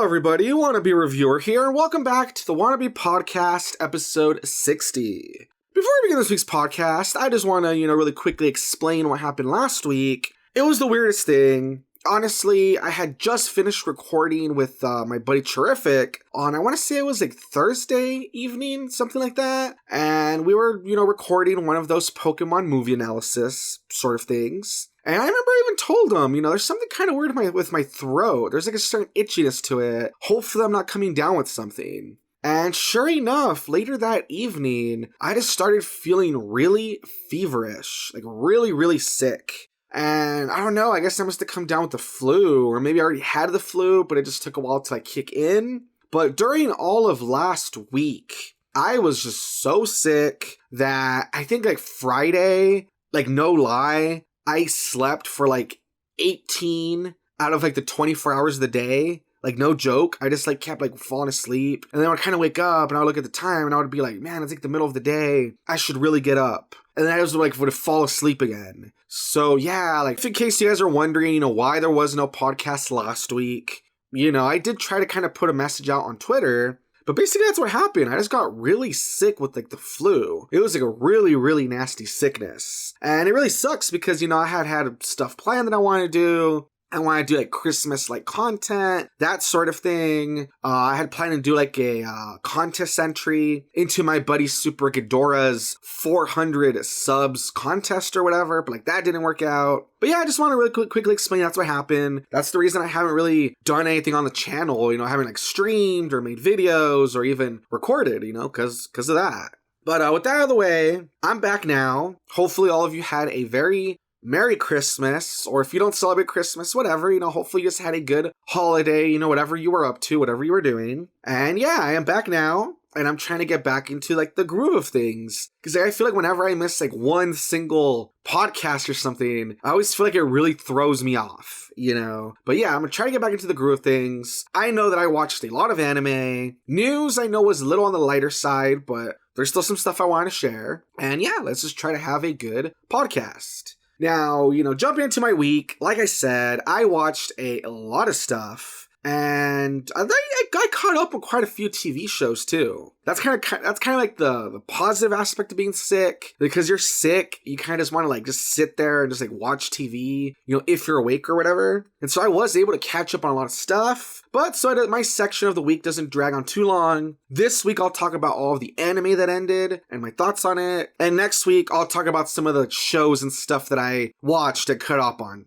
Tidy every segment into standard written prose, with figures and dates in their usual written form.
everybody, Wannabe Reviewer here, and welcome back to the Wannabe Podcast, episode 60. Before we begin this week's podcast, I just want to, really quickly explain what happened last week. It was the weirdest thing. Honestly, I had just finished recording with my buddy Terrific on, I want to say it was like Thursday evening, something like that. And we were, recording one of those Pokemon movie analysis sort of things. And I remember I even told him, there's something kind of weird with my throat. There's like a certain itchiness to it. Hopefully I'm not coming down with something. And sure enough, later that evening, I just started feeling really feverish, like really, really sick. And I don't know, I guess I must have come down with the flu, or maybe I already had the flu, but it just took a while to kick in. But during all of last week, I was just so sick that I think Friday, no lie, I slept for 18 out of the 24 hours of the day. No joke. I just kept falling asleep. And then I would kind of wake up and I would look at the time and I would be like, man, it's the middle of the day. I should really get up. And then I just would fall asleep again. So yeah, in case you guys are wondering, why there was no podcast last week, I did try to kind of put a message out on Twitter. But basically that's what happened. I just got really sick with the flu. It was a really, really nasty sickness. And it really sucks because, I had stuff planned that I wanted to do. I want to do Christmas content, that sort of thing. I had planned to do a contest entry into my buddy Super Ghidorah's 400 subs contest or whatever, but that didn't work out. But yeah, I just want to really quickly explain that's what happened. That's the reason I haven't really done anything on the channel. I haven't streamed or made videos or even recorded, because of that. But with that out of the way, I'm back now. Hopefully all of you had a very Merry Christmas, or if you don't celebrate Christmas, whatever, hopefully you just had a good holiday, whatever you were up to, whatever you were doing. And yeah, I am back now, and I'm trying to get back into the groove of things. Because I feel whenever I miss one single podcast or something, I always feel it really throws me off, But yeah, I'm gonna try to get back into the groove of things. I know that I watched a lot of anime. News I know was a little on the lighter side, but there's still some stuff I want to share. And yeah, let's just try to have a good podcast. Now, jumping into my week, like I said, I watched a lot of stuff, and I caught up on quite a few TV shows too. That's kind of the positive aspect of being sick, because you're sick, you kind of just want to just sit there and just watch TV, if you're awake or whatever. And so I was able to catch up on a lot of stuff, but so that my section of the week doesn't drag on too long. This week I'll talk about all of the anime that ended and my thoughts on it. And next week I'll talk about some of the shows and stuff that I watched and caught up on,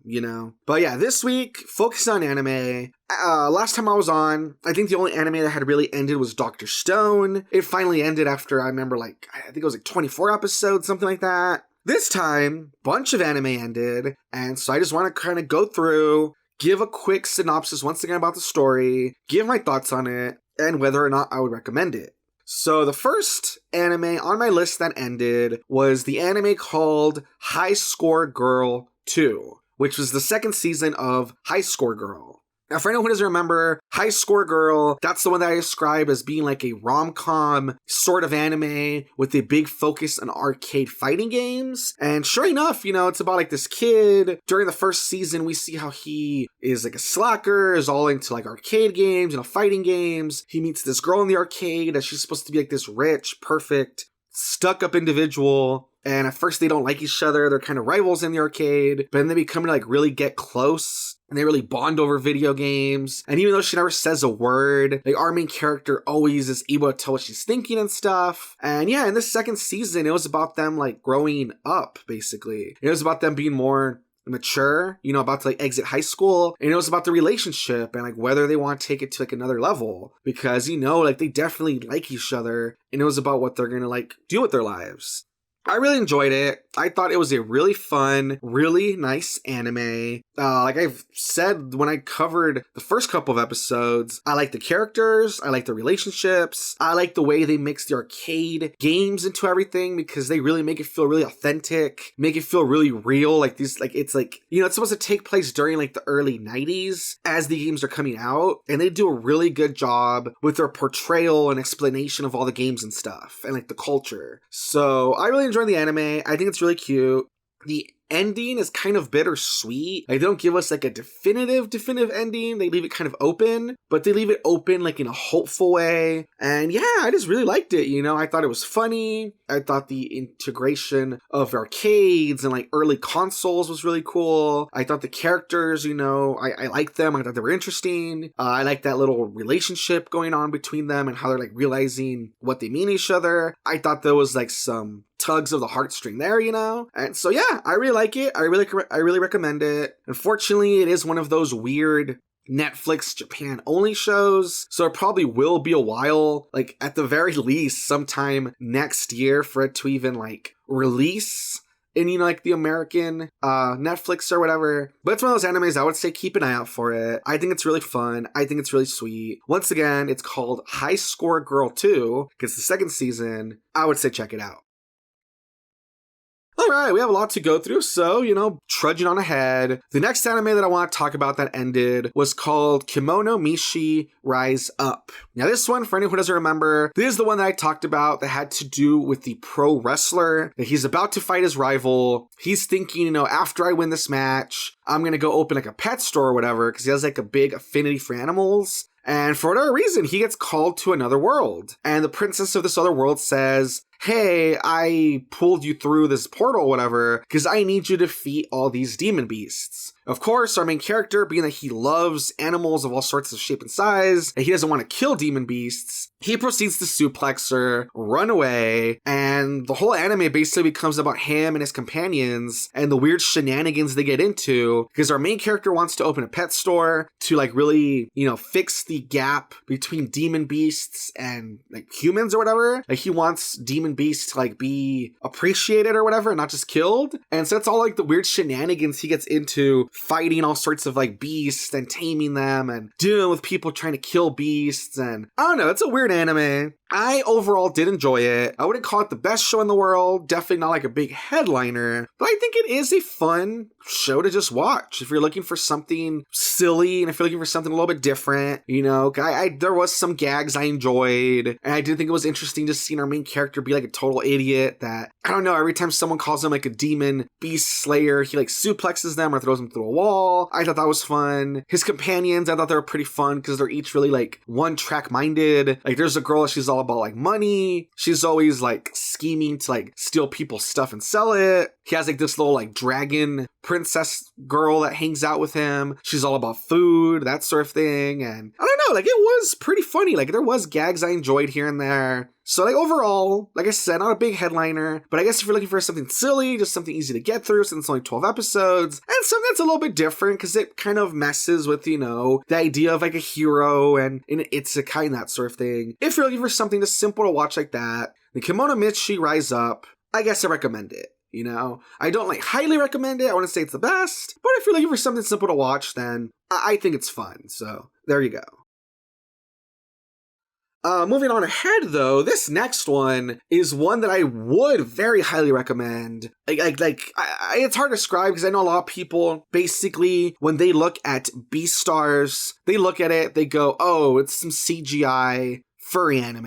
But yeah, this week, focus on anime. Last time I was on, I think the only anime that had really ended was Dr. Stone. It finally ended after, I remember, I think it was 24 episodes, something like that. This time, bunch of anime ended, and so I just want to kind of go through, give a quick synopsis once again about the story, give my thoughts on it, and whether or not I would recommend it. So the first anime on my list that ended was the anime called High Score Girl 2, which was the second season of High Score Girl. Now, for anyone who doesn't remember, High Score Girl, that's the one that I describe as being a rom-com sort of anime with a big focus on arcade fighting games. And sure enough, it's about this kid. During the first season, we see how he is a slacker, is all into arcade games, fighting games. He meets this girl in the arcade, and she's supposed to be this rich, perfect, stuck-up individual. And at first they don't like each other. They're kind of rivals in the arcade, but then they become to really get close. And they really bond over video games. And even though she never says a word, our main character always is able to tell what she's thinking and stuff. And yeah, in this second season, it was about them growing up, basically. It was about them being more mature, about to exit high school. And it was about the relationship and whether they want to take it to another level. Because, they definitely like each other. And it was about what they're gonna do with their lives. I really enjoyed it. I thought it was a really fun, really nice anime. Like I've said when I covered the first couple of episodes, I like the characters, I like the relationships, I like the way they mix the arcade games into everything because they really make it feel really authentic, make it feel really real. It's supposed to take place during the early 90s as the games are coming out, and they do a really good job with their portrayal and explanation of all the games and stuff, and the culture. So I really enjoyed the anime. I think it's really cute. the ending is kind of bittersweet. Like, they don't give us like a definitive ending. They leave it kind of open, but they leave it open like in a hopeful way. And yeah, I just really liked it. You know, I thought it was funny. I thought the integration of arcades and like early consoles was really cool. I thought the characters, you know, I liked them. I thought they were interesting. I liked that little relationship going on between them and how they're like realizing what they mean to each other. I thought there was like some tugs of the heartstring there, you know? And so yeah, I really like it. I really recommend it. Unfortunately, it is one of those weird Netflix Japan only shows, so it probably will be a while, like at the very least sometime next year for it to even like release in, you know, like the American Netflix or whatever. But it's one of those animes I would say keep an eye out for it. I think it's really fun. I think it's really sweet. Once again, it's called High Score Girl 2. It's the second season. I would say check it out. All right, we have a lot to go through, so, you know, trudging on ahead. The next anime that I want to talk about that ended was called Kemono Michi Rise Up. Now, this one, for anyone who doesn't remember, this is the one that I talked about that had to do with the pro wrestler, that he's about to fight his rival. He's thinking, you know, after I win this match, I'm going to go open like a pet store or whatever, because he has like a big affinity for animals. And for whatever reason, he gets called to another world. And the princess of this other world says, hey, I pulled you through this portal or whatever, because I need you to defeat all these demon beasts. Of course, our main character, being that he loves animals of all sorts of shape and size, and he doesn't want to kill demon beasts, he proceeds to suplex her, run away, and the whole anime basically becomes about him and his companions and the weird shenanigans they get into, because our main character wants to open a pet store to like really, you know, fix the gap between demon beasts and like humans or whatever. Like, he wants demon beasts to like be appreciated or whatever, and not just killed. And so it's all like the weird shenanigans he gets into, fighting all sorts of like beasts and taming them and dealing with people trying to kill beasts. And I don't know, it's a weird anime. I overall did enjoy it. I wouldn't call it the best show in the world, definitely not like a big headliner, but I think it is a fun show to just watch if you're looking for something silly and if you're looking for something a little bit different. You know, there was some gags I enjoyed, and I did think it was interesting to see our main character be like a total idiot that, I don't know, every time someone calls him like a demon beast slayer, he like suplexes them or throws them through a wall. I thought that was fun. His companions, I thought they were pretty fun because they're each really like one-track minded. Like, there's a girl, she's all about like money. She's always like scheming to like steal people's stuff and sell it. He has like this little like dragon princess girl that hangs out with him. She's all about food, that sort of thing. And I don't know, like, it was pretty funny. Like, there was gags I enjoyed here and there. So like overall, like I said, not a big headliner, but I guess if you're looking for something silly, just something easy to get through since it's only 12 episodes, and something that's a little bit different because it kind of messes with, you know, the idea of like a hero and an Isekai and that sort of thing. If you're looking for something just simple to watch like that, the Kemono Michi Rise Up, I guess I recommend it. You know, I don't like highly recommend it. I wouldn't say it's the best, but if you're looking for something simple to watch, then I think it's fun. So there you go. Moving on ahead, though, this next one is one that I would very highly recommend. It's hard to describe because I know a lot of people, basically, when they look at Beastars, they look at it, they go, oh, it's some CGI furry anime.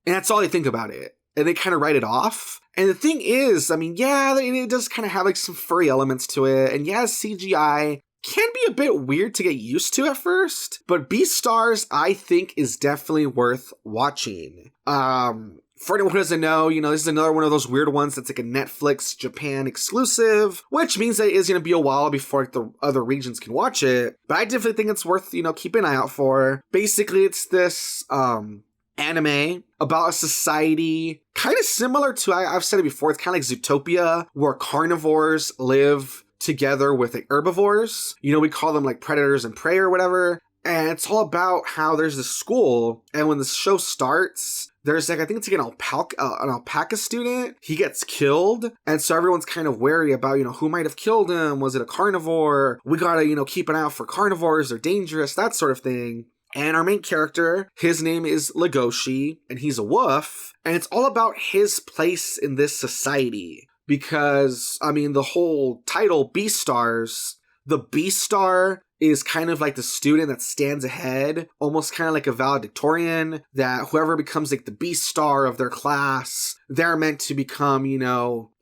And that's all they think about it. And they kind of write it off. And the thing is, I mean, yeah, it does kind of have like some furry elements to it. And yeah, CGI can be a bit weird to get used to at first, but Beastars, I think, is definitely worth watching. For anyone who doesn't know, you know, this is another one of those weird ones that's like a Netflix Japan exclusive, which means that it is going to be a while before like, the other regions can watch it. But I definitely think it's worth, you know, keeping an eye out for. Basically, it's this anime about a society kind of similar to, I've said it before, it's kind of like Zootopia, where carnivores live together with like herbivores. You know, we call them like predators and prey or whatever. And it's all about how there's this school, and when the show starts, there's like, I think it's like an alpaca student. He gets killed, and so everyone's kind of wary about, you know, who might have killed him. Was it a carnivore? We gotta, you know, keep an eye out for carnivores. They're dangerous, that sort of thing. And our main character, his name is Legoshi, and he's a wolf, and it's all about his place in this society. Because, I mean, the whole title, Beastars, the Beastar is kind of like the student that stands ahead, almost kind of like a valedictorian, that whoever becomes like the Beastar of their class, they're meant to become,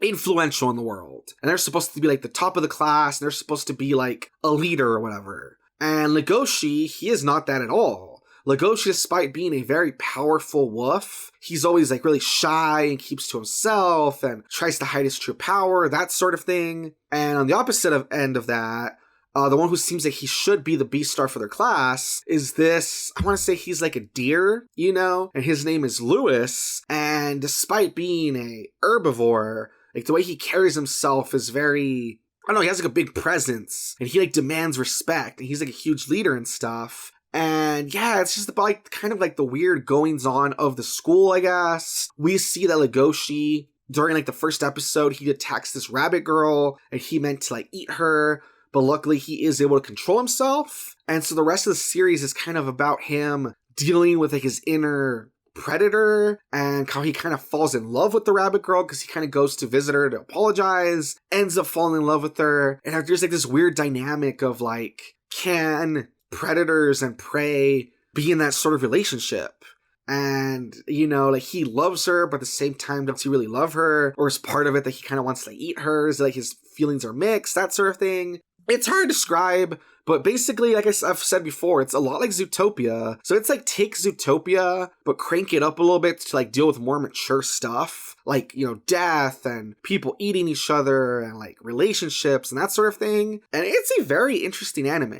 influential in the world. And they're supposed to be like the top of the class, and they're supposed to be like a leader or whatever. And Legoshi, he is not that at all. Legoshi, despite being a very powerful wolf, he's always like really shy and keeps to himself and tries to hide his true power, that sort of thing. And on the opposite end of that, the one who seems like he should be the Beastar for their class is this, I want to say he's like a deer, and his name is Lewis. And despite being a herbivore, like the way he carries himself is very, I don't know, he has like a big presence and he like demands respect and he's like a huge leader and stuff. And yeah, it's just about like kind of like the weird goings on of the school, I guess. We see that Legoshi, during like the first episode, he attacks this rabbit girl and he meant to like eat her. But luckily he is able to control himself. And so the rest of the series is kind of about him dealing with like his inner predator and how he kind of falls in love with the rabbit girl because he kind of goes to visit her to apologize, ends up falling in love with her. And there's like this weird dynamic of like, can predators and prey be in that sort of relationship? And, like he loves her, but at the same time, does he really love her? Or is part of it that he kind of wants to eat her? Is like his feelings are mixed, that sort of thing? It's hard to describe, but basically, like I've said before, it's a lot like Zootopia. So it's like take Zootopia, but crank it up a little bit to like deal with more mature stuff. Like, death and people eating each other and like relationships and that sort of thing. And it's a very interesting anime.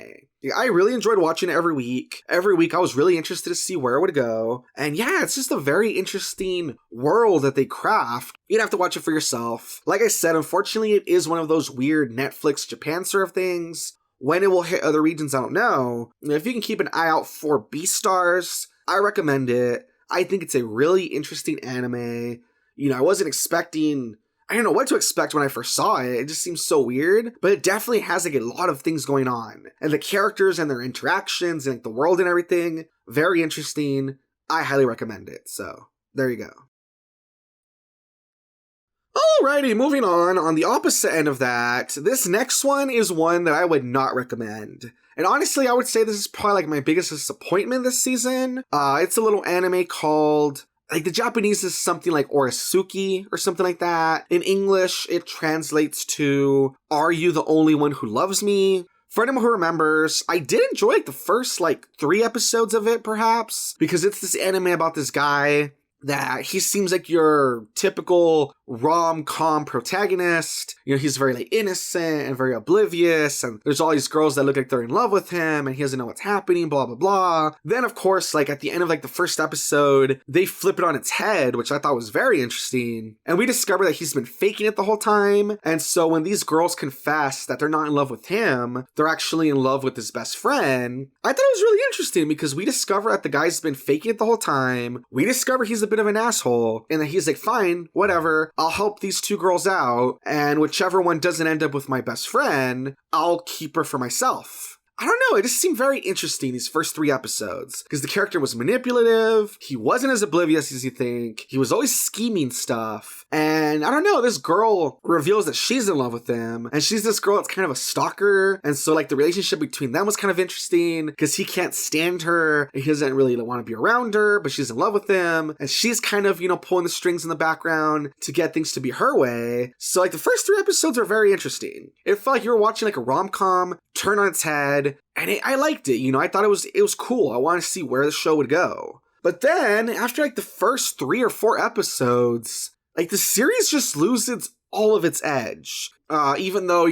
I really enjoyed watching it every week. Every week I was really interested to see where it would go. And yeah, it's just a very interesting world that they craft. You'd have to watch it for yourself. Like I said, unfortunately, it is one of those weird Netflix Japan sort of things. When it will hit other regions, I don't know. If you can keep an eye out for Beastars, I recommend it. I think it's a really interesting anime. I wasn't expecting, I don't know what to expect when I first saw it. It just seems so weird, but it definitely has like a lot of things going on. And the characters and their interactions and like the world and everything, very interesting. I highly recommend it. So there you go. Alrighty, moving on the opposite end of that, this next one is one that I would not recommend. And honestly, I would say this is probably like my biggest disappointment this season. It's a little anime called, like the Japanese is something like Orisuki or something like that. In English, it translates to, Are You the Only One Who Loves Me? For anyone who remembers, I did enjoy like the first like 3 episodes of it perhaps, because it's this anime about this guy that he seems like your typical rom-com protagonist. He's very like innocent and very oblivious, and there's all these girls that look like they're in love with him and he doesn't know what's happening, blah blah blah. Then of course, like at the end of like the first episode, they flip it on its head, which I thought was very interesting, and we discover that he's been faking it the whole time. And so when these girls confess that they're not in love with him, they're actually in love with his best friend. I thought it was really interesting because we discover that the guy's been faking it the whole time. We discover he's a bit of an asshole and that he's like, fine, whatever, I'll help these 2 girls out, and whichever one doesn't end up with my best friend, I'll keep her for myself. I don't know, it just seemed very interesting, these first 3 episodes, because the character was manipulative, he wasn't as oblivious as you think, he was always scheming stuff, and I don't know, this girl reveals that she's in love with him, and she's this girl that's kind of a stalker, and so like the relationship between them was kind of interesting, because he can't stand her, and he doesn't really want to be around her, but she's in love with him, and she's kind of, pulling the strings in the background to get things to be her way. So like the first 3 episodes are very interesting. It felt like you were watching like a rom-com turn on its head, and I liked it, I thought it was cool. I wanted to see where the show would go. But then, after like the first 3 or 4 episodes, like the series just loses all of its edge. Even though,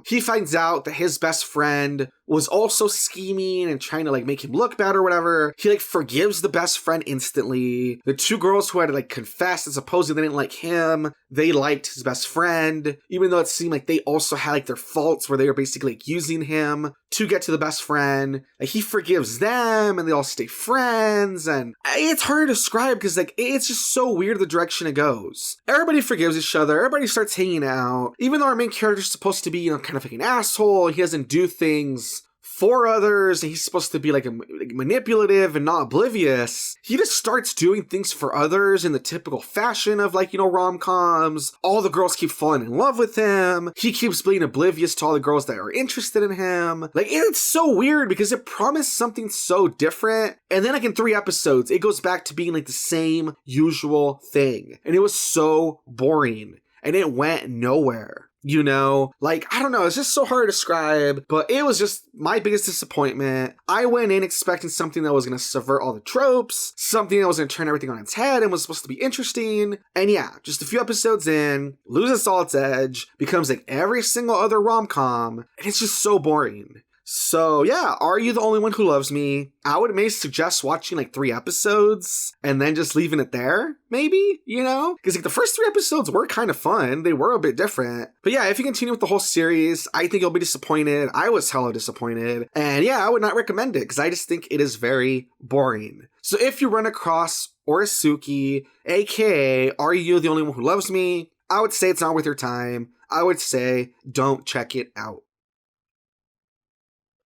he finds out that his best friend was also scheming and trying to like make him look bad or whatever. He like forgives the best friend instantly. The 2 girls who had to like confess that supposedly they didn't like him, they liked his best friend, even though it seemed like they also had like their faults where they were basically like using him to get to the best friend. Like he forgives them and they all stay friends, and it's hard to describe because like it's just so weird the direction it goes. Everybody forgives each other, everybody starts hanging out, even though our main character is supposed to be, kind of like an asshole. He doesn't do things for others, and he's supposed to be like manipulative and not oblivious. He just starts doing things for others in the typical fashion of like, rom-coms. All the girls keep falling in love with him. He keeps being oblivious to all the girls that are interested in him. Like, it's so weird because it promised something so different. And then like in 3 episodes, it goes back to being like the same usual thing. And it was so boring. And it went nowhere. Like, I don't know, it's just so hard to describe, but it was just my biggest disappointment. I went in expecting something that was going to subvert all the tropes, something that was going to turn everything on its head and was supposed to be interesting. And yeah, just a few episodes in, loses all its edge, becomes like every single other rom-com, and it's just so boring. So yeah, Are You the Only One Who Loves Me? I would maybe suggest watching like 3 episodes and then just leaving it there, maybe, Because like the first 3 episodes were kind of fun. They were a bit different. But yeah, if you continue with the whole series, I think you'll be disappointed. I was hella disappointed. And yeah, I would not recommend it because I just think it is very boring. So if you run across Orisuki, aka Are You the Only One Who Loves Me? I would say it's not worth your time. I would say don't check it out.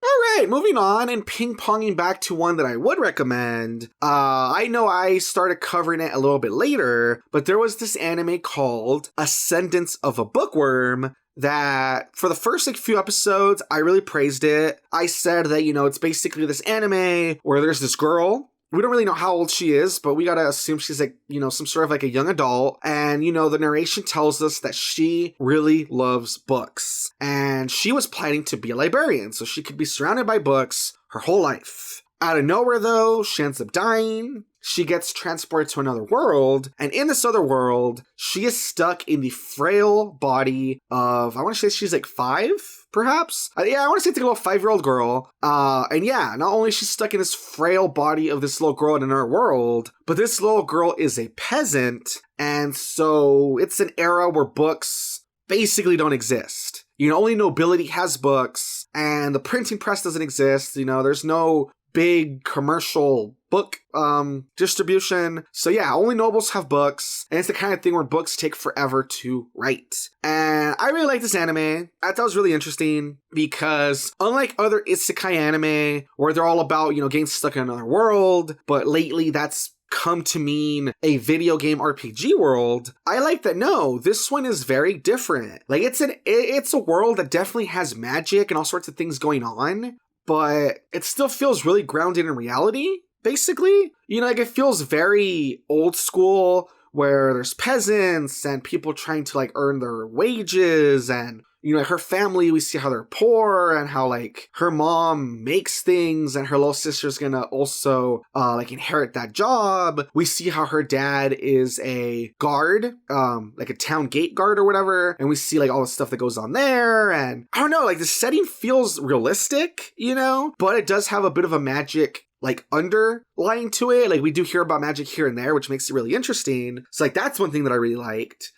All right, moving on and ping-ponging back to one that I would recommend. I know I started covering it a little bit later, but there was this anime called Ascendance of a Bookworm that for the first few episodes, I really praised it. I said that, it's basically this anime where there's this girl. We don't really know how old she is, but we gotta assume she's like, some sort of like a young adult. And, the narration tells us that she really loves books. And she was planning to be a librarian, so she could be surrounded by books her whole life. Out of nowhere, though, she ends up dying. She gets transported to another world. And in this other world, she is stuck in the frail body of, I want to say she's like 5? Perhaps? I want to say it's like a little 5-year-old girl. And yeah, not only is she stuck in this frail body of this little girl in another world, but this little girl is a peasant. And so it's an era where books basically don't exist. Only nobility has books, and the printing press doesn't exist. There's no big commercial book distribution. So yeah, only nobles have books, and it's the kind of thing where books take forever to write. And I really like this anime. I thought it was really interesting because unlike other isekai anime where they're all about, getting stuck in another world, but lately that's come to mean a video game RPG world, I like that no, this one is very different. Like it's a world that definitely has magic and all sorts of things going on, but it still feels really grounded in reality, basically. Like it feels very old school where there's peasants and people trying to like earn their wages, and her family, we see how they're poor and how like her mom makes things and her little sister's gonna also like inherit that job. We see how her dad is a guard, like a town gate guard or whatever, and we see like all the stuff that goes on there. And I don't know, like the setting feels realistic, but it does have a bit of a magic like underlying to it. Like we do hear about magic here and there, which makes it really interesting. So like that's one thing that I really liked.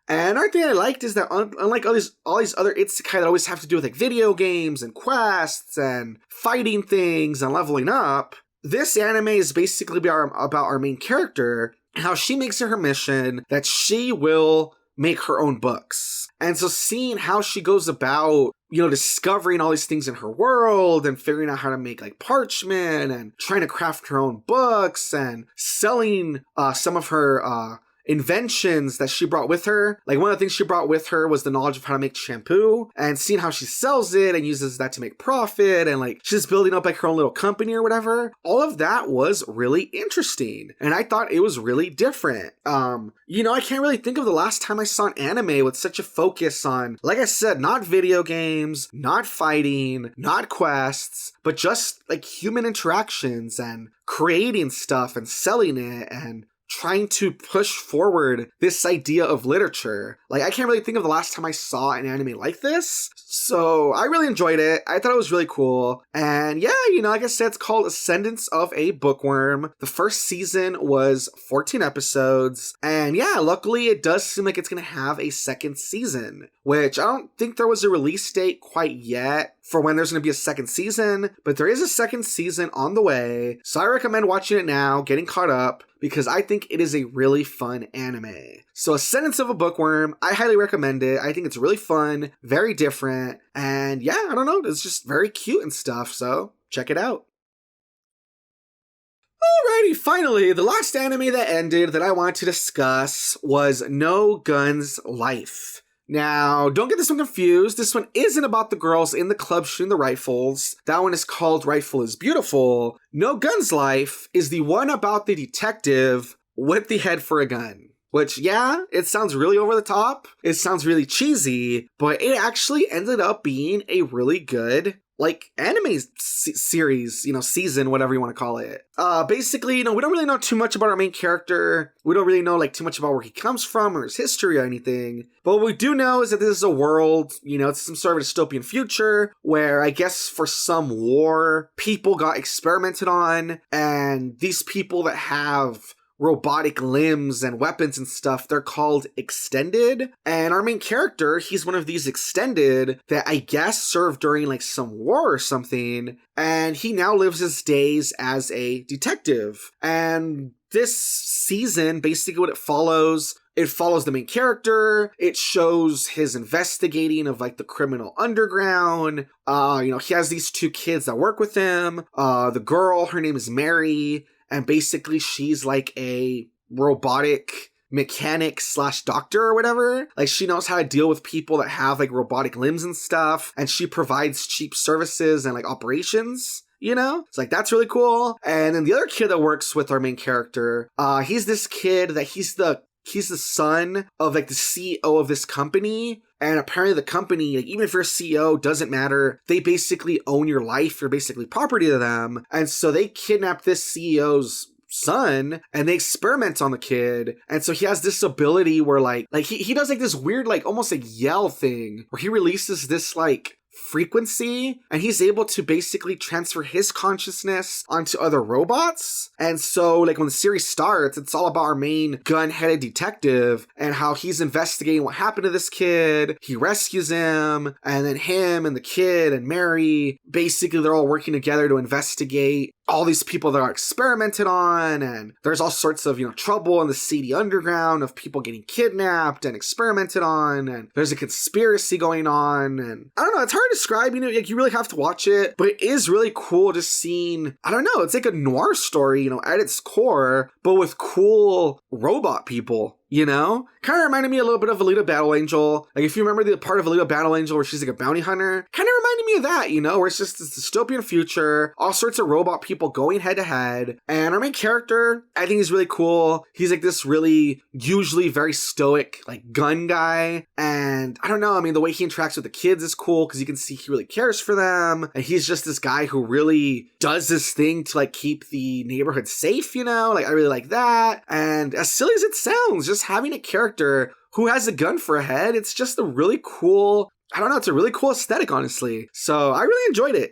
And another thing I liked is that unlike all these other isekai that always have to do with like video games and quests and fighting things and leveling up, this anime is basically about our main character, how she makes it her mission that she will make her own books. And so seeing how she goes about, discovering all these things in her world and figuring out how to make like parchment and trying to craft her own books and selling some of her inventions that she brought with her. Like one of the things she brought with her was the knowledge of how to make shampoo, and seeing how she sells it and uses that to make profit, and like she's building up like her own little company or whatever. All of that was really interesting, and I thought it was really different. I can't really think of the last time I saw an anime with such a focus on, like I said, not video games, not fighting, not quests, but just like human interactions and creating stuff and selling it and trying to push forward this idea of literature. Like, I can't really think of the last time I saw an anime like this. So I really enjoyed it. I thought it was really cool. And yeah, like I said, it's called Ascendance of a Bookworm. The first season was 14 episodes. And yeah, luckily it does seem like it's going to have a second season, which I don't think there was a release date quite yet for when there's going to be a second season, but there is a second season on the way. So I recommend watching it now, getting caught up, because I think it is a really fun anime. So Ascendance of a Bookworm, I highly recommend it. I think it's really fun, very different, and yeah, I don't know, it's just very cute and stuff, so check it out. Alrighty, finally, the last anime that ended that I wanted to discuss was No Gun's Life. Now, don't get this one confused. This one isn't about the girls in the club shooting the rifles. That one is called Rifle is Beautiful. No Gun's Life is the one about the detective with the head for a gun. Which, yeah, it sounds really over the top. It sounds really cheesy, but it actually ended up being a really good, anime series, season, whatever you want to call it. Basically, we don't really know too much about our main character. We don't really know, too much about where he comes from or his history or anything. But what we do know is that this is a world, it's some sort of a dystopian future where I guess for some war, people got experimented on, and these people that have robotic limbs and weapons and stuff, they're called Extended. And our main character, he's one of these Extended that I guess served during some war or something. And he now lives his days as a detective. And this season, basically what it follows the main character. It shows his investigating of the criminal underground. He has these two kids that work with him. The girl, her name is Mary. And basically she's a robotic mechanic / doctor or whatever. She knows how to deal with people that have robotic limbs and stuff. And she provides cheap services and operations. It's that's really cool. And then the other kid that works with our main character, he's this kid that he's the son of the CEO of this company. And apparently the company, even if you're a CEO, doesn't matter. They basically own your life. You're basically property to them. And so they kidnap this CEO's son and they experiment on the kid. And so he has this ability where he does this weird, almost yell thing where he releases this frequency, and he's able to basically transfer his consciousness onto other robots. And so when the series starts, it's all about our main gun-headed detective and how he's investigating what happened to this kid. He rescues him, and then him and the kid and Mary, basically they're all working together to investigate all these people that are experimented on, and there's all sorts of, trouble in the seedy underground of people getting kidnapped and experimented on, and there's a conspiracy going on, and I don't know, it's hard to describe, you really have to watch it, but it is really cool just seeing, I don't know, it's a noir story, at its core, but with cool robot people. Kind of reminded me a little bit of Alita Battle Angel. If you remember the part of Alita Battle Angel where she's a bounty hunter, kind of reminded me of that, where it's just this dystopian future, all sorts of robot people going head to head. And our main character, I think he's really cool. He's this really, usually very stoic, gun guy. And I don't know, the way he interacts with the kids is cool because you can see he really cares for them. And he's just this guy who really does this thing to keep the neighborhood safe, I really like that. And as silly as it sounds, just having a character who has a gun for a head, it's just a really cool, I don't know, it's a really cool aesthetic, honestly. So I really enjoyed it,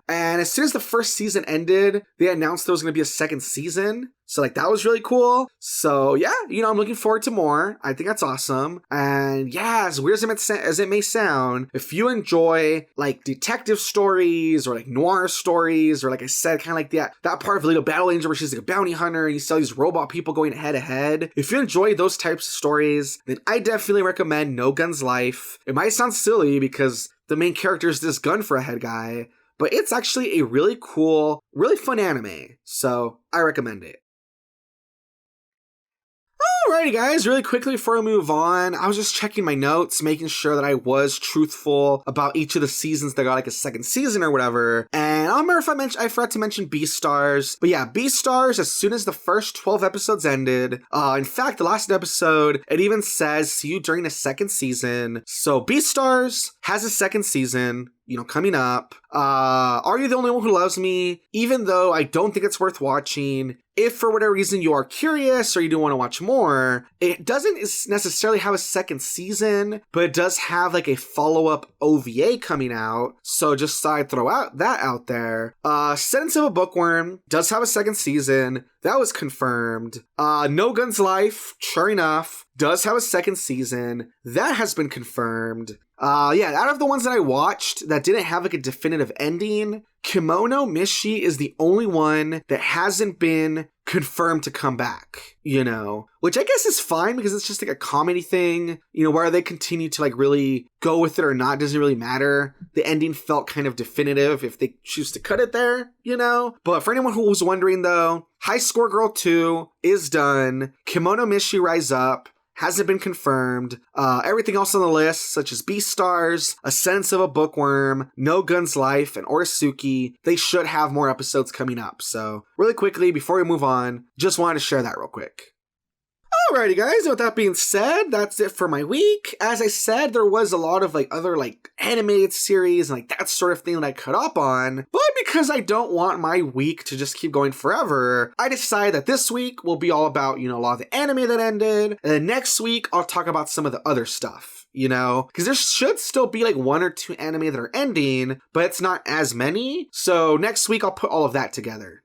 And as soon as the first season ended, they announced there was going to be a second season. So that was really cool. So yeah, I'm looking forward to more. I think that's awesome. And yeah, as weird as it may sound, if you enjoy detective stories or noir stories, or I said, kind of that part of Little Battle Angel where she's a bounty hunter and you saw these robot people going head to head. If you enjoy those types of stories, then I definitely recommend No Gun's Life. It might sound silly because the main character is this gun for a head guy, but it's actually a really cool, really fun anime. So I recommend it. Alrighty guys, really quickly before we move on, I was just checking my notes, making sure that I was truthful about each of the seasons that got a second season or whatever. And I don't remember if I forgot to mention Beastars, but yeah, Beastars, as soon as the first 12 episodes ended, in fact, the last episode, it even says, see you during the second season. So Beastars has a second season, coming up. Are You the Only One Who Loves Me? Even though I don't think it's worth watching, if for whatever reason you are curious or you do want to watch more, it doesn't necessarily have a second season, but it does have a follow-up OVA coming out. So just thought I'd throw that out there. Ascendance of a Bookworm does have a second season. That was confirmed. No Gun's Life, sure enough, does have a second season. That has been confirmed. Out of the ones that I watched that didn't have like a definitive ending, Kemono Michi is the only one that hasn't been confirmed to come back, which I guess is fine because it's just like a comedy thing, where they continue to like really go with it or not doesn't really matter. The ending felt kind of definitive if they choose to cut it there, But for anyone who was wondering though, High Score Girl 2 is done. Kemono Michi Rise Up hasn't been confirmed. Everything else on the list, such as Beastars, Ascendance of a Bookworm, No Gun's Life, and Orisuki, they should have more episodes coming up. So really quickly, before we move on, just wanted to share that real quick. Alrighty guys, with that being said, that's it for my week. As I said, there was a lot of like other like animated series and like that sort of thing that I caught up on, but because I don't want my week to just keep going forever, I decided that this week will be all about, a lot of the anime that ended, and then next week I'll talk about some of the other stuff, because there should still be like 1 or 2 anime that are ending, but it's not as many, so next week I'll put all of that together,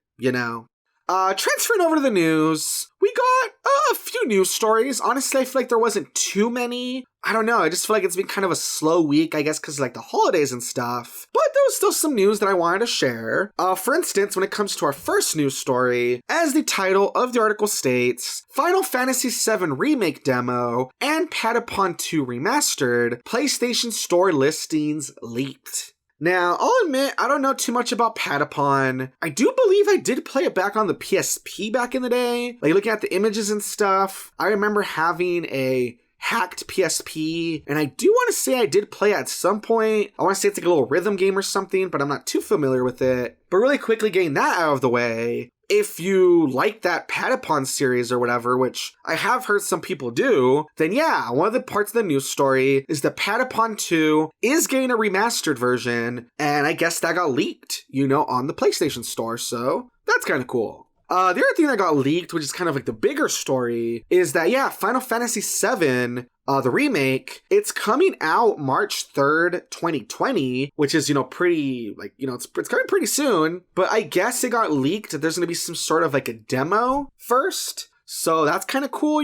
Transferring over to the news, we got a few news stories. Honestly, I feel like there wasn't too many. I don't know, I just feel like it's been kind of a slow week, I guess because like the holidays and stuff. But there was still some news that I wanted to share. For instance, when it comes to our first news story, as the title of the article states, Final Fantasy VII Remake demo and Patapon 2 Remastered PlayStation Store listings leaked. Now, I'll admit, I don't know too much about Patapon. I do believe I did play it back on the PSP back in the day. Like, looking at the images and stuff, I remember having a hacked PSP, and I do want to say I did play it at some point. I want to say it's like a little rhythm game or something, but I'm not too familiar with it. But really quickly getting that out of the way, if you like that Patapon series or whatever, which I have heard some people do, then yeah, one of the parts of the news story is that Patapon 2 is getting a remastered version, and I guess that got leaked, on the PlayStation Store, so that's kind of cool. The other thing that got leaked, which is kind of like the bigger story, is that, Final Fantasy VII, the remake, it's coming out March 3rd, 2020, which is, pretty, like, it's coming pretty soon, but I guess it got leaked that there's going to be some sort of like a demo first, so that's kind of cool,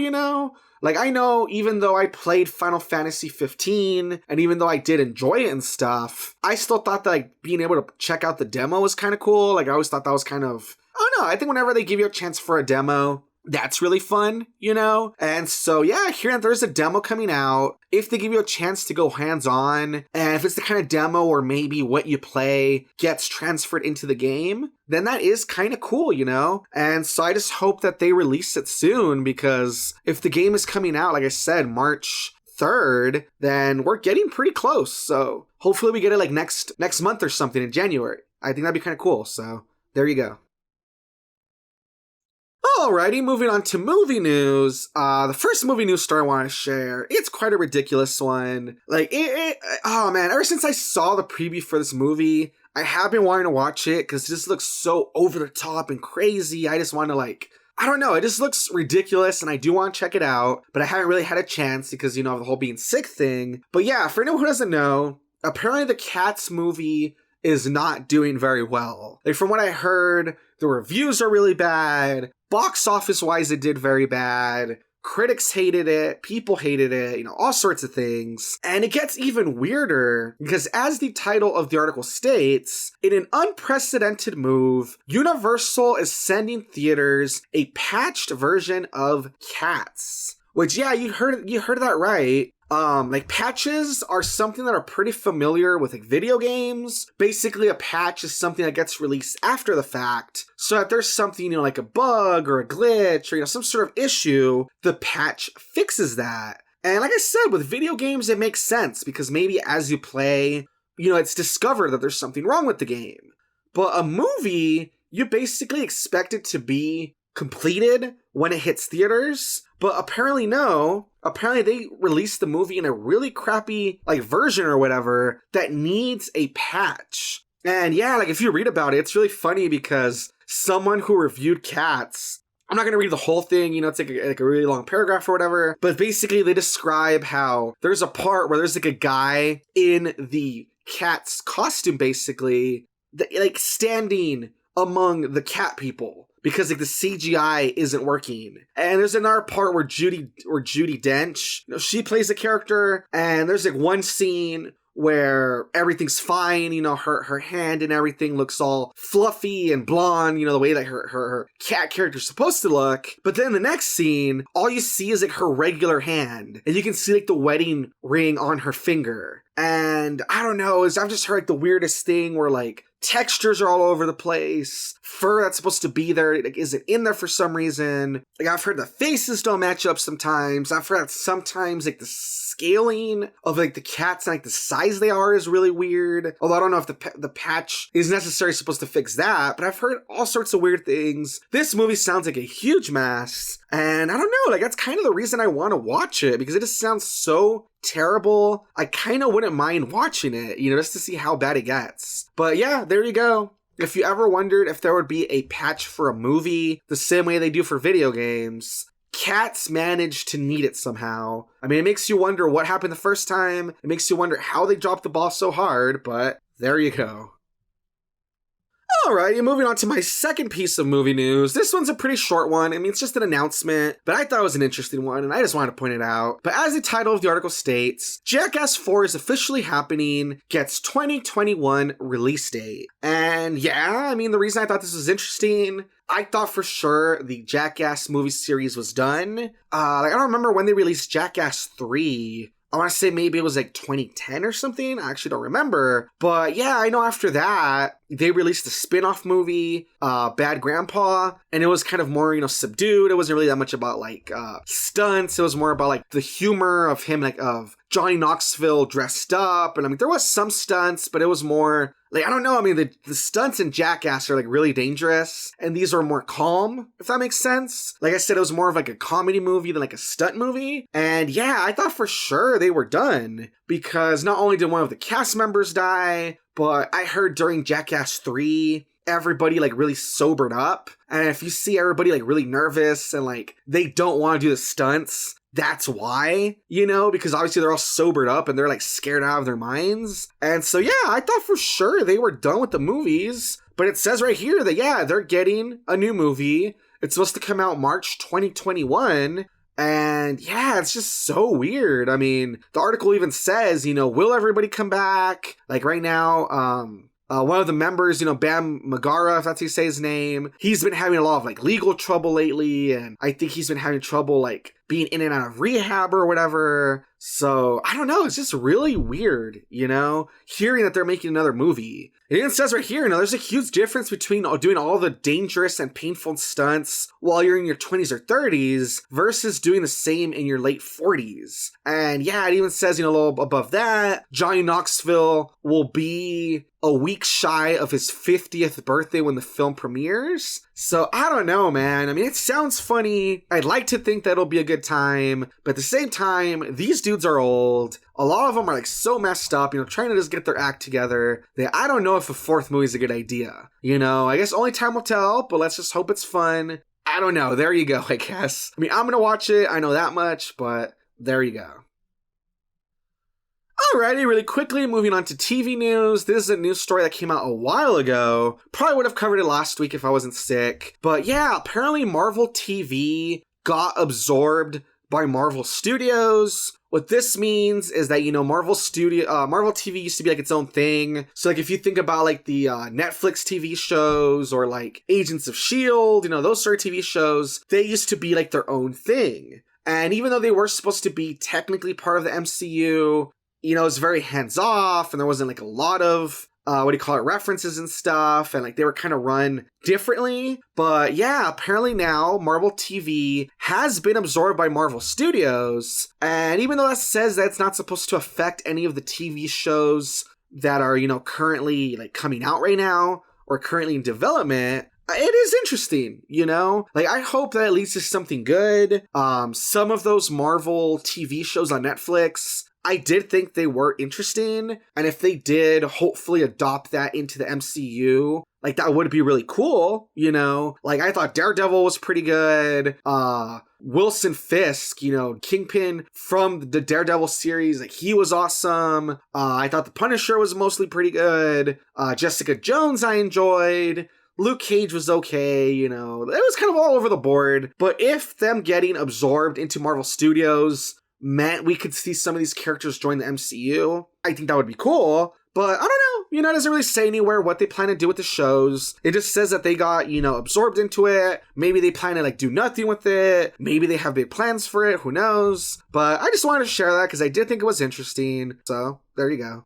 Like, I know even though I played Final Fantasy 15, and even though I did enjoy it and stuff, I still thought that, like, being able to check out the demo was kind of cool. Like, I always thought that was kind of, I don't know, I think whenever they give you a chance for a demo, that's really fun, And so, hearing that there's a demo coming out, if they give you a chance to go hands-on, and if it's the kind of demo where maybe what you play gets transferred into the game, then that is kind of cool, And so I just hope that they release it soon, because if the game is coming out, like I said, March 3rd, then we're getting pretty close. So hopefully we get it like next month or something in January. I think that'd be kind of cool. So there you go. Alrighty, moving on to movie news. The first movie news story I want to share, it's quite a ridiculous one. Like, oh man, ever since I saw the preview for this movie, I have been wanting to watch it because it just looks so over the top and crazy. I just want to I don't know, it just looks ridiculous and I do want to check it out, but I haven't really had a chance because, of the whole being sick thing. But yeah, for anyone who doesn't know, apparently the Cats movie is not doing very well. Like, from what I heard, the reviews are really bad. Box office wise, it did very bad. Critics hated it, people hated it, all sorts of things. And it gets even weirder because, as the title of the article states, in an unprecedented move, Universal is sending theaters a patched version of Cats. Which, yeah, you heard that right. Like, patches are something that are pretty familiar with, like, video games. Basically, a patch is something that gets released after the fact, so that there's something, like a bug or a glitch or, some sort of issue, the patch fixes that. And like I said, with video games, it makes sense, because maybe as you play, it's discovered that there's something wrong with the game. But a movie, you basically expect it to be completed when it hits theaters, but apparently no. Apparently they released the movie in a really crappy, version or whatever that needs a patch. And yeah, if you read about it, it's really funny because someone who reviewed Cats, I'm not going to read the whole thing, it's like a really long paragraph or whatever, but basically they describe how there's a part where there's a guy in the Cat's costume, basically, standing among the cat people. because like the CGI isn't working. And there's another part where Judi Dench, she plays a character, and there's like one scene where everything's fine, her hand and everything looks all fluffy and blonde, the way that her cat character's supposed to look. But then the next scene, all you see is like her regular hand, and you can see like the wedding ring on her finger. And I don't know, I've just heard like the weirdest thing where like textures are all over the place. Fur that's supposed to be there like isn't in there for some reason. Like I've heard the faces don't match up sometimes. I've heard that sometimes like the scaling of like the cats and like the size they are is really weird. Although I don't know if the patch is necessarily supposed to fix that, but I've heard all sorts of weird things. This movie sounds like a huge mess, and I don't know, like that's kind of the reason I want to watch it, because it just sounds so terrible. I kind of wouldn't mind watching it, just to see how bad it gets. But yeah, there you go. If you ever wondered if there would be a patch for a movie the same way they do for video games, Cats managed to need it somehow. I mean, it makes you wonder what happened the first time. It makes you wonder how they dropped the ball so hard, but there you go. Alrighty, moving on to my second piece of movie news. This one's a pretty short one. I mean, it's just an announcement, but I thought it was an interesting one, and I just wanted to point it out. But as the title of the article states, Jackass 4 is officially happening, gets 2021 release date. And yeah, I mean, the reason I thought this was interesting, I thought for sure the Jackass movie series was done. I don't remember when they released Jackass 3. I want to say maybe it was like 2010 or something. I actually don't remember. But yeah, I know after that, they released a spin-off movie, Bad Grandpa, and it was kind of more, subdued. It wasn't really that much about like stunts. It was more about like the humor of him, like of Johnny Knoxville dressed up. And I mean, there was some stunts, but it was more like, I don't know. I mean, the stunts in Jackass are like really dangerous, and these are more calm, if that makes sense. Like I said, it was more of like a comedy movie than like a stunt movie. And yeah, I thought for sure they were done, because not only did one of the cast members die, but I heard during Jackass 3, everybody like really sobered up. And if you see everybody like really nervous and like they don't want to do the stunts, that's why, because obviously they're all sobered up and they're like scared out of their minds. And so yeah, I thought for sure they were done with the movies, but it says right here that yeah, they're getting a new movie. It's supposed to come out March 2021. And yeah, it's just so weird. I mean, the article even says, will everybody come back? Like right now, one of the members, Bam Margera, if that's how you say his name, he's been having a lot of like legal trouble lately, and I think he's been having trouble like being in and out of rehab or whatever. So I don't know, it's just really weird, hearing that they're making another movie. It even says right here, there's a huge difference between doing all the dangerous and painful stunts while you're in your 20s or 30s versus doing the same in your late 40s. And yeah, it even says, a little above that, Johnny Knoxville will be a week shy of his 50th birthday when the film premieres. So I don't know, man. I mean, it sounds funny. I'd like to think that it'll be a good time, but at the same time, these dudes are old. A lot of them are like so messed up, trying to just get their act together, that I don't know if a fourth movie is a good idea. I guess only time will tell, but let's just hope it's fun. I don't know. There you go, I guess. I mean, I'm gonna watch it. I know that much, but there you go. Alrighty, really quickly, moving on to TV news. This is a news story that came out a while ago. Probably would have covered it last week if I wasn't sick. But yeah, apparently Marvel TV got absorbed by Marvel Studios. What this means is that, Marvel TV used to be like its own thing. So like if you think about like the Netflix TV shows or like Agents of S.H.I.E.L.D., those sort of TV shows, they used to be like their own thing. And even though they were supposed to be technically part of the MCU, it's very hands-off, and there wasn't like a lot of references and stuff, and like they were kind of run differently. But yeah, apparently now Marvel TV has been absorbed by Marvel Studios, and even though that says that it's not supposed to affect any of the TV shows that are, currently like coming out right now or currently in development, it is interesting, Like, I hope that at least is something good. Some of those Marvel TV shows on Netflix, I did think they were interesting, and if they did hopefully adopt that into the MCU, like that would be really cool, Like I thought Daredevil was pretty good. Wilson Fisk, Kingpin from the Daredevil series, like he was awesome. I thought the Punisher was mostly pretty good. Jessica Jones I enjoyed. Luke Cage was okay, it was kind of all over the board. But if them getting absorbed into Marvel Studios meant we could see some of these characters join the MCU, I think that would be cool. But I don't know, it doesn't really say anywhere what they plan to do with the shows. It just says that they got, absorbed into it. Maybe they plan to, do nothing with it. Maybe they have big plans for it. Who knows? But I just wanted to share that because I did think it was interesting. So, there you go.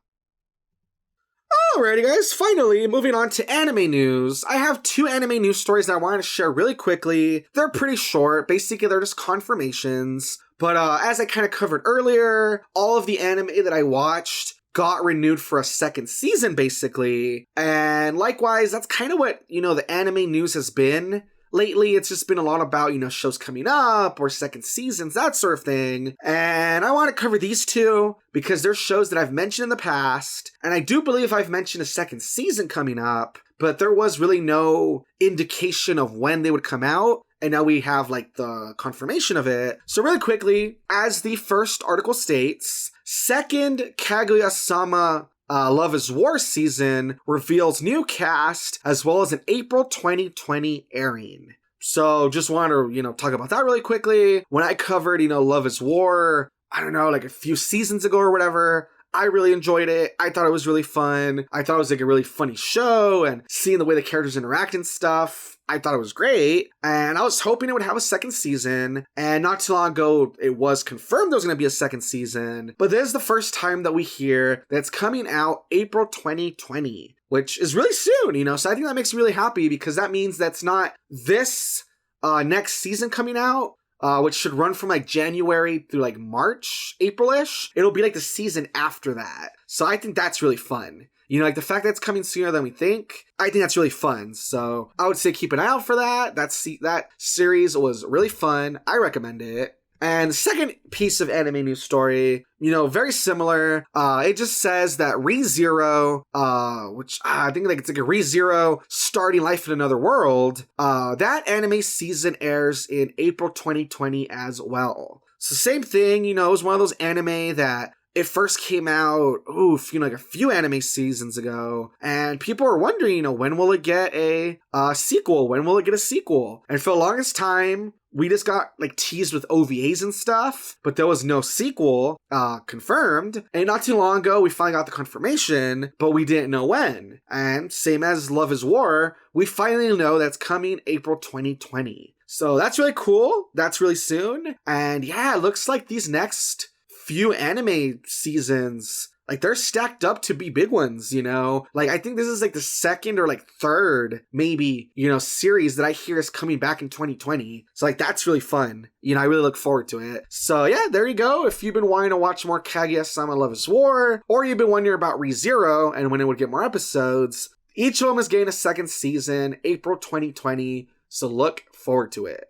Alrighty guys, finally, moving on to anime news. I have 2 anime news stories that I wanted to share really quickly. They're pretty short. Basically, they're just confirmations. But as I kind of covered earlier, all of the anime that I watched got renewed for a second season, basically. And likewise, that's kind of what, the anime news has been. Lately, it's just been a lot about, shows coming up or second seasons, that sort of thing. And I want to cover these 2 because they're shows that I've mentioned in the past. And I do believe I've mentioned a second season coming up, but there was really no indication of when they would come out. And now we have, the confirmation of it. So really quickly, as the first article states, second Kaguya-sama Love is War season reveals new cast as well as an April 2020 airing. So just want to, talk about that really quickly. When I covered, Love is War, I don't know, a few seasons ago or whatever, I really enjoyed it. I thought it was really fun. I thought it was a really funny show, and seeing the way the characters interact and stuff, I thought it was great. And I was hoping it would have a second season. And not too long ago, it was confirmed there was going to be a second season. But this is the first time that we hear that it's coming out April 2020, which is really soon, So I think that makes me really happy because that means that's not this next season coming out. Which should run from January through March, April-ish. It'll be the season after that. So I think that's really fun. The fact that it's coming sooner than we think, I think that's really fun. So I would say keep an eye out for that. That series was really fun. I recommend it. And the second piece of anime news story, very similar. It just says that ReZero, which I think it's a ReZero starting life in another world, that anime season airs in April 2020 as well. So same thing, it was one of those anime that it first came out, a few anime seasons ago, and people were wondering, when will it get a sequel? When will it get a sequel? And for the longest time, we just got teased with OVAs and stuff, but there was no sequel confirmed. And not too long ago, we finally got the confirmation, but we didn't know when. And same as Love is War, we finally know that's coming April 2020. So that's really cool. That's really soon. And yeah, it looks like these next few anime seasons, they're stacked up to be big ones, I think this is the second or third, maybe, series that I hear is coming back in 2020. So that's really fun. I really look forward to it. So yeah, there you go. If you've been wanting to watch more Kaguya-sama Love is War, or you've been wondering about ReZero and when it would get more episodes, each of them is getting a second season, April 2020. So look forward to it.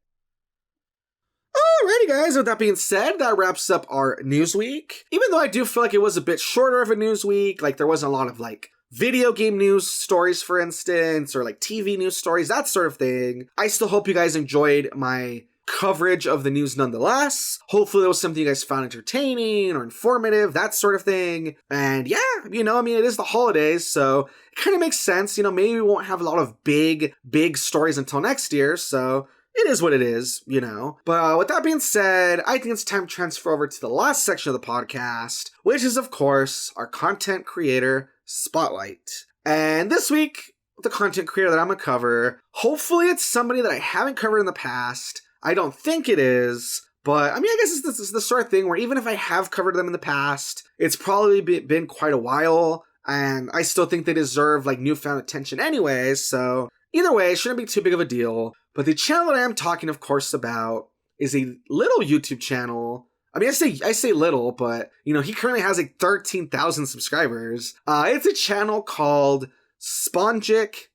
Alrighty guys, with that being said, that wraps up our news week. Even though I do feel like it was a bit shorter of a news week, there wasn't a lot of video game news stories, for instance, or TV news stories, that sort of thing. I still hope you guys enjoyed my coverage of the news nonetheless. Hopefully it was something you guys found entertaining or informative, that sort of thing. And yeah, it is the holidays, so it kind of makes sense. Maybe we won't have a lot of big stories until next year, so it is what it is, But with that being said, I think it's time to transfer over to the last section of the podcast, which is, of course, our content creator spotlight. And this week, the content creator that I'm going to cover, hopefully it's somebody that I haven't covered in the past. I don't think it is, but I guess this is the sort of thing where even if I have covered them in the past, it's probably been quite a while, and I still think they deserve newfound attention anyways, so either way, it shouldn't be too big of a deal. But the channel that I am talking, of course, about is a little YouTube channel. I say little, but, he currently has 13,000 subscribers. It's a channel called SpongicX.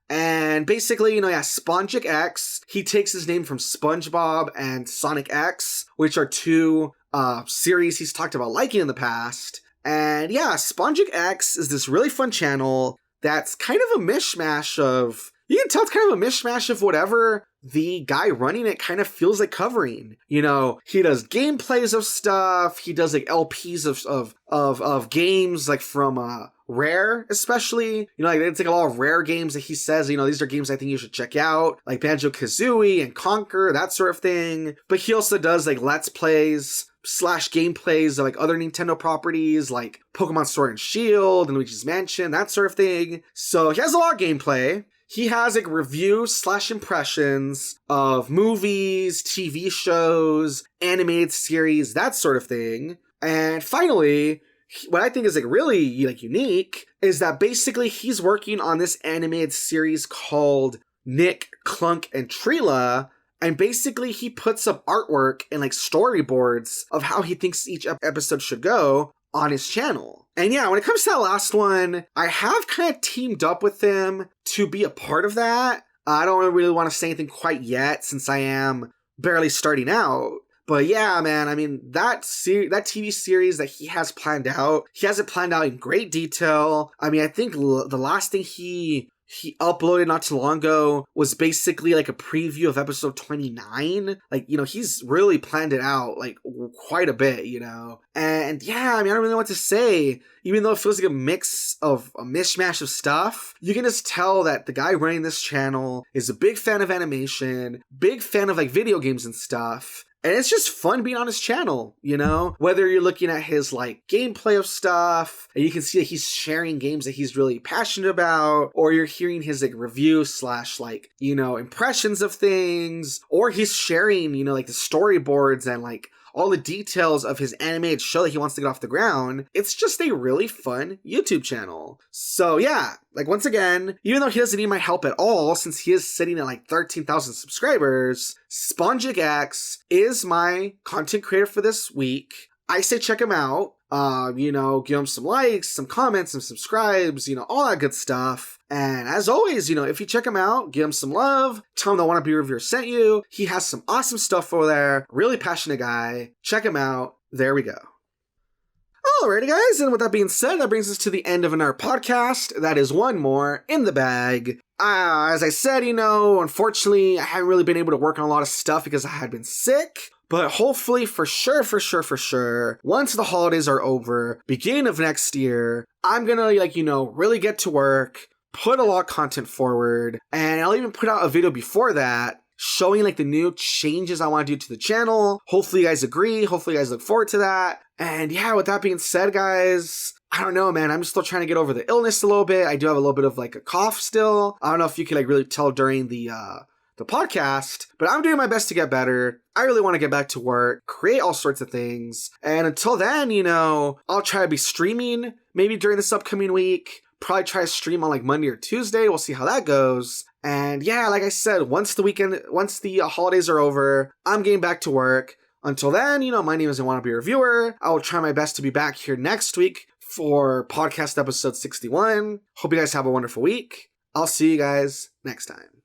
And basically, SpongicX, he takes his name from SpongeBob and Sonic X, which are 2 series he's talked about liking in the past. And yeah, SpongicX is this really fun channel that's kind of a mishmash of... You can tell it's kind of a mishmash of whatever the guy running it kind of feels like covering. He does gameplays of stuff. He does LPs of games from Rare, especially. You know, like it's like a lot of Rare games that he says, you know, these are games I think you should check out, like Banjo-Kazooie and Conquer, that sort of thing. But he also does like Let's Plays / gameplays of like other Nintendo properties like Pokemon Sword and Shield and Luigi's Mansion, that sort of thing. So he has a lot of gameplay. He has like reviews / impressions of movies, TV shows, animated series, that sort of thing. And finally, what I think is like really like unique is that basically he's working on this animated series called Nick, Clunk, and Trila. And basically he puts up artwork and like storyboards of how he thinks each episode should go on his channel. And yeah, when it comes to that last one, I have kind of teamed up with him to be a part of that. I don't really want to say anything quite yet since I am barely starting out. But yeah, man, I mean, that TV series that he has planned out, he has it planned out in great detail. I mean, I think the last thing he uploaded not too long ago was basically like a preview of episode 29. Like, you know, he's really planned it out like quite a bit, you know. And yeah, I mean, I don't really know what to say. Even though it feels like a mishmash of stuff, you can just tell that the guy running this channel is a big fan of animation, big fan of like video games and stuff. And it's just fun being on his channel, you know? Whether you're looking at his, like, gameplay of stuff, and you can see that he's sharing games that he's really passionate about, or you're hearing his, like, review / like, you know, impressions of things, or he's sharing, you know, like, the storyboards and, like, all the details of his animated show that he wants to get off the ground. It's just a really fun YouTube channel. So yeah, like once again, even though he doesn't need my help at all, since he is sitting at like 13,000 subscribers, SpongicX is my content creator for this week. I say check him out. You know, give him some likes, some comments, some subscribes, you know, all that good stuff. And as always, you know, if you check him out, give him some love, tell him the Wannabe Reviewer sent you. He has some awesome stuff over there. Really passionate guy. Check him out. There we go. Alrighty, guys, and with that being said, that brings us to the end of another podcast. That is one more in the bag. As I said, you know, unfortunately, I haven't really been able to work on a lot of stuff because I had been sick. But hopefully, for sure, once the holidays are over, beginning of next year, I'm gonna, like, you know, really get to work, put a lot of content forward, and I'll even put out a video before that showing, like, the new changes I want to do to the channel. Hopefully you guys agree. Hopefully you guys look forward to that. And yeah, with that being said, guys, I don't know, man. I'm still trying to get over the illness a little bit. I do have a little bit of, like, a cough still. I don't know if you can, like, really tell during the podcast, but I'm doing my best to get better. I really want to get back to work, create all sorts of things. And until then, you know, I'll try to be streaming maybe during this upcoming week. Probably try to stream on like Monday or Tuesday. We'll see how that goes. And yeah, like I said, once the holidays are over, I'm getting back to work. Until then, you know, my name is Wannabe Reviewer. I will try my best to be back here next week for podcast episode 61. Hope you guys have a wonderful week. I'll see you guys next time.